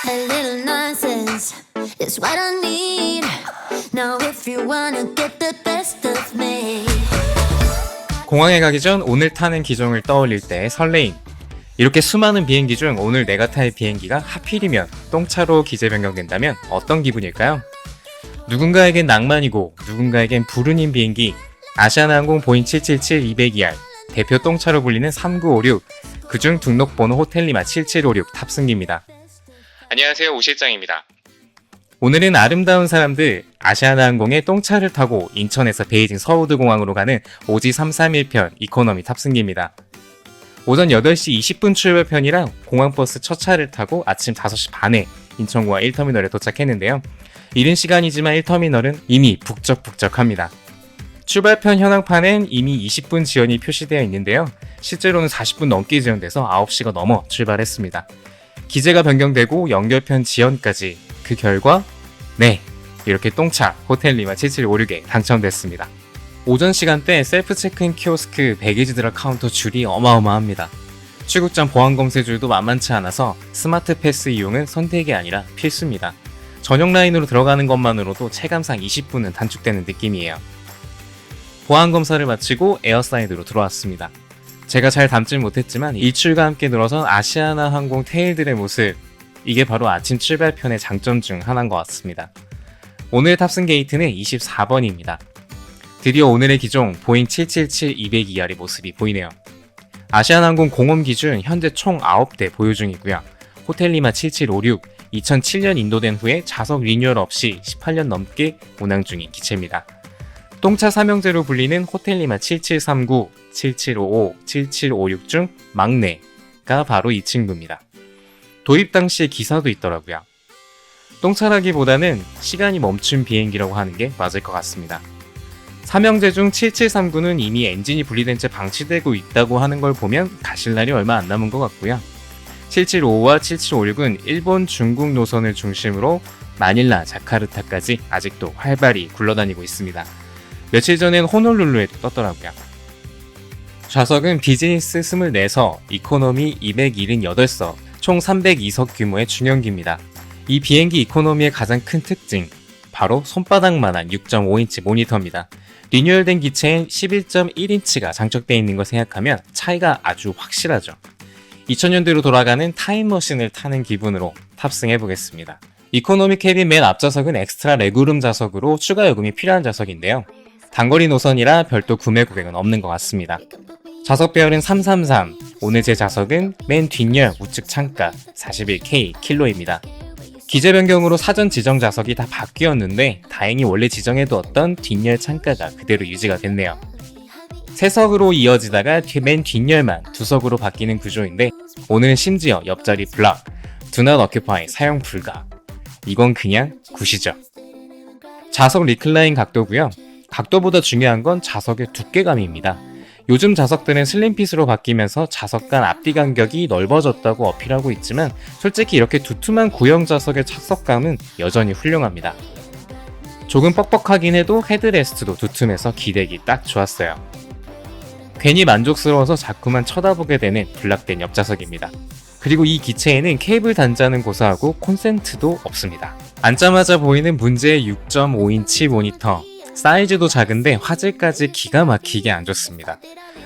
A little nonsense is what I need. Now if you wanna get the best of me. 공항에 가기 전 오늘 타는 기종을 떠올릴 때 설레임. 이렇게 수많은 비행기 중 오늘 내가 탈 비행기가 하필이면 똥차로 기제 변경된다면 어떤 기분일까요? 누군가에겐 낭만이고 누군가에겐 불운인 비행기. 아시아나항공 보잉 777-200ER 대표 똥차로 불리는 3956. 그중 등록번호 호텔리마 7756 탑승기입니다. 안녕하세요, 오 실장입니다. 오늘은 아름다운 사람들 아시아나항공의 똥차를 타고 인천에서 베이징 서우드공항으로 가는 오지 331편 이코노미 탑승기입니다. 오전 8시 20분 출발편이라 공항버스 첫 차를 타고 아침 5시 반에 인천공항 1터미널에 도착했는데요. 이른 시간이지만 1터미널은 이미 북적북적합니다. 출발편 현황판엔 이미 20분 지연이 표시되어 있는데요. 실제로는 40분 넘게 지연돼서 9시가 넘어 출발했습니다. 기제가 변경되고 연결편 지연까지, 그 결과 이렇게 똥차 호텔리마 7756에 당첨됐습니다. 오전 시간대 셀프 체크인 키오스크 배기지 드랍 카운터 줄이 어마어마합니다. 출국전 보안 검색줄도 만만치 않아서 스마트 패스 이용은 선택이 아니라 필수입니다. 전용 라인으로 들어가는 것만으로도 체감상 20분은 단축되는 느낌이에요. 보안 검사를 마치고 에어사이드로 들어왔습니다. 제가 잘 담진 못했지만 일출과 함께 늘어선 아시아나 항공 테일들의 모습, 이게 바로 아침 출발편의 장점 중 하나인 것 같습니다. 오늘 탑승 게이트는 24번입니다. 드디어 오늘의 기종 보잉 777-200ER의 모습이 보이네요. 아시아나항공 공홈 기준 현재 총 9대 보유 중이고요. 호텔리마 7756, 2007년 인도된 후에 좌석 리뉴얼 없이 18년 넘게 운항 중인 기체입니다. 똥차 삼형제로 불리는 호텔리마 7739, 7755, 7756 중 막내가 바로 이 친구입니다. 도입 당시에 기사도 있더라고요. 똥차라기보다는 시간이 멈춘 비행기라고 하는 게 맞을 것 같습니다. 삼형제 중 7739는 이미 엔진이 분리된 채 방치되고 있다고 하는 걸 보면 가실 날이 얼마 안 남은 것 같고요. 7755와 7756은 일본, 중국 노선을 중심으로 마닐라, 자카르타까지 아직도 활발히 굴러다니고 있습니다. 며칠 전엔 호놀룰루에도 떴더라고요. 좌석은 비즈니스 24석, 이코노미 278석, 총 302석 규모의 중형기입니다. 이 비행기 이코노미의 가장 큰 특징, 바로 손바닥만한 6.5인치 모니터입니다. 리뉴얼된 기체엔 11.1인치가 장착되어 있는 걸 생각하면 차이가 아주 확실하죠. 2000년대로 돌아가는 타임머신을 타는 기분으로 탑승해보겠습니다. 이코노미 캐빈 맨 앞좌석은 엑스트라 레그룸 좌석으로 추가 요금이 필요한 좌석인데요. 단거리 노선이라 별도 구매 고객은 없는 것 같습니다. 좌석 배열은 333, 오늘 제 좌석은 맨 뒷열 우측 창가 41K 킬로입니다. 기제 변경으로 사전 지정 좌석이 다 바뀌었는데 다행히 원래 지정해두었던 뒷열 창가가 그대로 유지가 됐네요. 3석으로 이어지다가 맨 뒷열만 2석으로 바뀌는 구조인데 오늘은 심지어 옆자리 블락, Do Not Occupy 사용 불가. 이건 그냥 굿이죠. 좌석 리클라인 각도고요. 각도보다 중요한 건 좌석의 두께감입니다. 요즘 좌석들은 슬림핏으로 바뀌면서 좌석 간 앞뒤 간격이 넓어졌다고 어필하고 있지만 솔직히 이렇게 두툼한 구형 좌석의 착석감은 여전히 훌륭합니다. 조금 뻑뻑하긴 해도 헤드레스트도 두툼해서 기대기 딱 좋았어요. 괜히 만족스러워서 자꾸만 쳐다보게 되는 블락된 옆좌석입니다. 그리고 이 기체에는 케이블 단자는 고사하고 콘센트도 없습니다. 앉자마자 보이는 문제의 6.5인치 모니터, 사이즈도 작은데 화질까지 기가 막히게 안 좋습니다.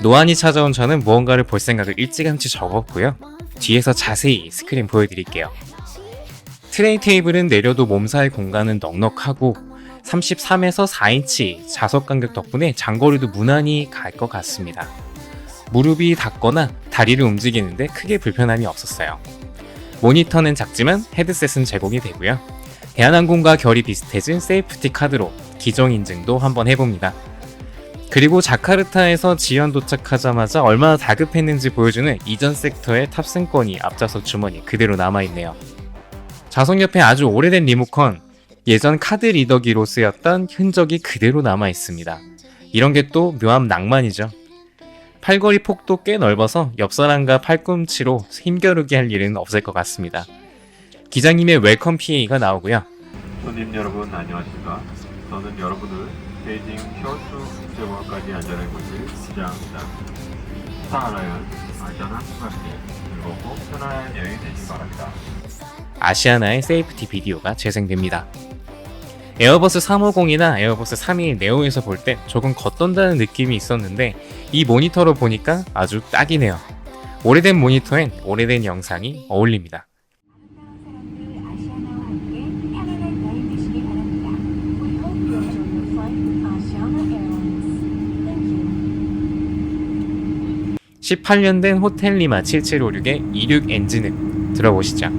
노안이 찾아온 저는 무언가를 볼 생각을 일찌감치 접었고요. 뒤에서 자세히 스크린 보여드릴게요. 트레이 테이블은 내려도 몸살 공간은 넉넉하고 33에서 4인치 좌석 간격 덕분에 장거리도 무난히 갈 것 같습니다. 무릎이 닿거나 다리를 움직이는데 크게 불편함이 없었어요. 모니터는 작지만 헤드셋은 제공이 되고요. 대한항공과 결이 비슷해진 세이프티 카드로 기종 인증도 한번 해봅니다. 그리고 자카르타에서 지연 도착하자마자 얼마나 다급했는지 보여주는 이전 섹터의 탑승권이 앞좌석 주머니 그대로 남아있네요. 좌석 옆에 아주 오래된 리모컨, 예전 카드 리더기로 쓰였던 흔적이 그대로 남아있습니다. 이런 게 또 묘한 낭만이죠. 팔걸이 폭도 꽤 넓어서 옆사람과 팔꿈치로 힘겨루기 할 일은 없을 것 같습니다. 기장님의 웰컴 PA가 나오고요. 손님 여러분 안녕하십니까. 저는 여러분을 베이징 퓨어스 국제공항까지 안전하게 모실 기장입니다. 스타 알라이언스 안전한 항공기 즐겁고 편안한 여행 되시기 바랍니다. 아시아나의 세이프티 비디오가 재생됩니다. 에어버스 350이나 에어버스 321 네오에서 볼 때 조금 겉돈다는 느낌이 있었는데 이 모니터로 보니까 아주 딱이네요. 오래된 모니터엔 오래된 영상이 어울립니다. 아시아나와 함께 편안한 여행 되시기 바랍니다. We hope you enjoy your flight with Asiana Airlines. Thank you. 18년 된 호텔 리마 7756의 26 엔진음 들어보시죠.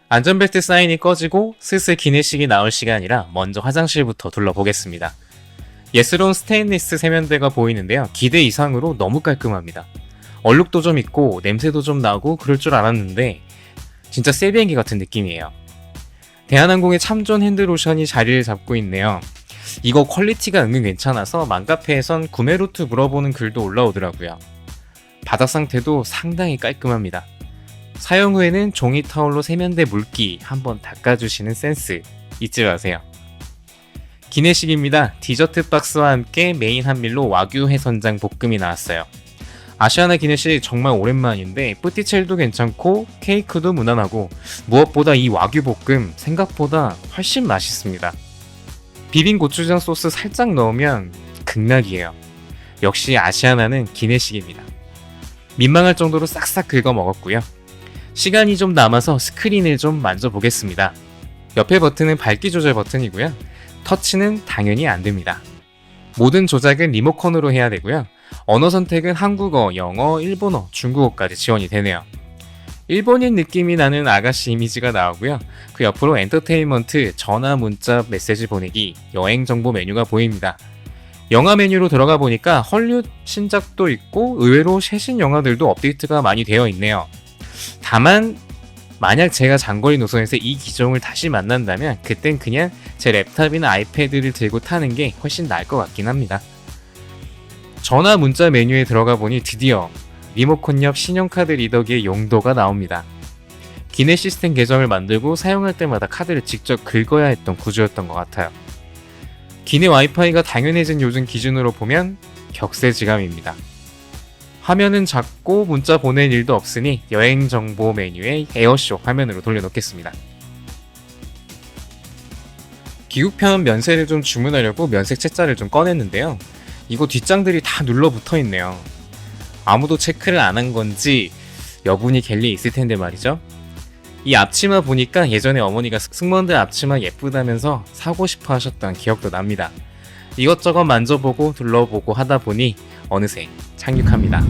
안전벨트 사인이 꺼지고 슬슬 기내식이 나올 시간이라 먼저 화장실부터 둘러보겠습니다. 예스러운 스테인리스 세면대가 보이는데요. 기대 이상으로 너무 깔끔합니다. 얼룩도 좀 있고 냄새도 좀 나고 그럴 줄 알았는데 진짜 새 비행기 같은 느낌이에요. 대한항공의 참존 핸드로션이 자리를 잡고 있네요. 이거 퀄리티가 은근 괜찮아서 맘카페에선 구매 루트 물어보는 글도 올라오더라고요. 바닥 상태도 상당히 깔끔합니다. 사용 후에는 종이 타올로 세면대 물기 한번 닦아주시는 센스 잊지 마세요. 기내식입니다. 디저트 박스와 함께 메인 한 밀로 와규 해선장 볶음이 나왔어요. 아시아나 기내식 정말 오랜만인데 뿌띠첼도 괜찮고 케이크도 무난하고 무엇보다 이 와규볶음 생각보다 훨씬 맛있습니다. 비빔 고추장 소스 살짝 넣으면 극락이에요. 역시 아시아나는 기내식입니다. 민망할 정도로 싹싹 긁어 먹었고요. 시간이 좀 남아서 스크린을 좀 만져보겠습니다. 옆에 버튼은 밝기 조절 버튼이고요. 터치는 당연히 안 됩니다. 모든 조작은 리모컨으로 해야 되고요. 언어 선택은 한국어, 영어, 일본어, 중국어까지 지원이 되네요. 일본인 느낌이 나는 아가씨 이미지가 나오고요. 그 옆으로 엔터테인먼트, 전화, 문자, 메시지 보내기, 여행 정보 메뉴가 보입니다. 영화 메뉴로 들어가 보니까 헐리우드 신작도 있고 의외로 최신 영화들도 업데이트가 많이 되어 있네요. 다만 만약 제가 장거리 노선에서 이 기종을 다시 만난다면 그땐 그냥 제 랩탑이나 아이패드를 들고 타는 게 훨씬 나을 것 같긴 합니다. 전화 문자 메뉴에 들어가 보니 드디어 리모컨 옆 신용카드 리더기의 용도가 나옵니다. 기내 시스템 계정을 만들고 사용할 때마다 카드를 직접 긁어야 했던 구조였던 것 같아요. 기내 와이파이가 당연해진 요즘 기준으로 보면 격세지감입니다. 화면은 작고 문자 보낼 일도 없으니 여행 정보 메뉴에 에어쇼 화면으로 돌려놓겠습니다. 기우편 면세를 좀 주문하려고 면세 책자를 좀 꺼냈는데요. 이거 뒷장들이 다 눌러붙어 있네요. 아무도 체크를 안 한 건지 여분이 갤리에 있을 텐데 말이죠. 이 앞치마 보니까 예전에 어머니가 승무원들 앞치마 예쁘다면서 사고 싶어 하셨던 기억도 납니다. 이것저것 만져보고 둘러보고 하다 보니 어느새 착륙합니다.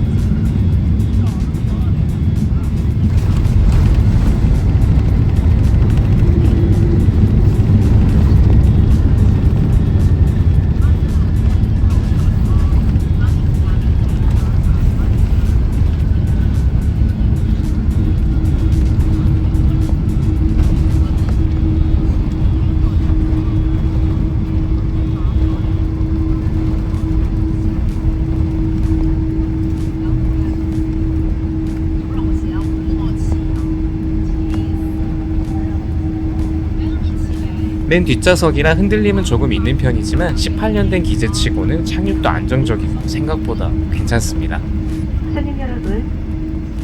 맨 뒷좌석이라 흔들림은 조금 있는 편이지만 18년 된 기제치고는 착륙도 안정적이고 생각보다 괜찮습니다. 손님 여러분,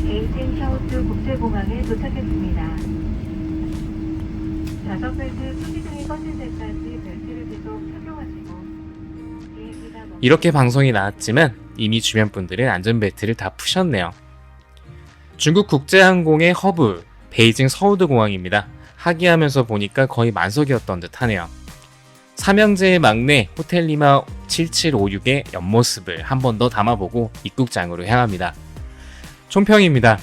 베이징 샤오투 국제공항에 도착했습니다. 좌석 벨트 소지 등이 꺼질 때까지 벨트를 계속 착용하시고 비행기가 이렇게 방송이 나왔지만 이미 주변 분들은 안전벨트를 다 푸셨네요. 중국 국제항공의 허브 베이징 서우드 공항입니다. 하기하면서 보니까 거의 만석이었던 듯 하네요. 삼형제의 막내 호텔리마 7756의 옆모습을 한 번 더 담아보고 입국장으로 향합니다. 총평입니다.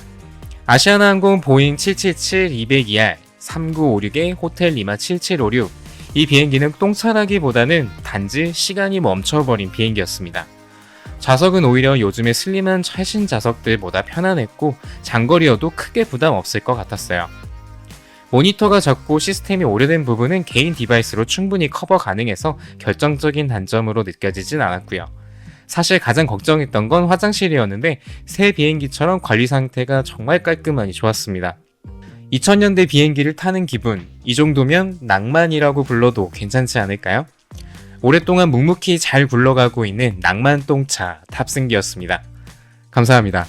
아시아나항공 보잉 777-200ER 3956의 호텔리마 7756 이 비행기는 똥차라기보다는 단지 시간이 멈춰버린 비행기였습니다. 좌석은 오히려 요즘의 슬림한 최신 좌석들보다 편안했고 장거리여도 크게 부담 없을 것 같았어요. 모니터가 작고 시스템이 오래된 부분은 개인 디바이스로 충분히 커버 가능해서 결정적인 단점으로 느껴지진 않았고요. 사실 가장 걱정했던 건 화장실이었는데 새 비행기처럼 관리 상태가 정말 깔끔하니 좋았습니다. 2000년대 비행기를 타는 기분, 이 정도면 낭만이라고 불러도 괜찮지 않을까요? 오랫동안 묵묵히 잘 굴러가고 있는 낭만똥차 탑승기였습니다. 감사합니다.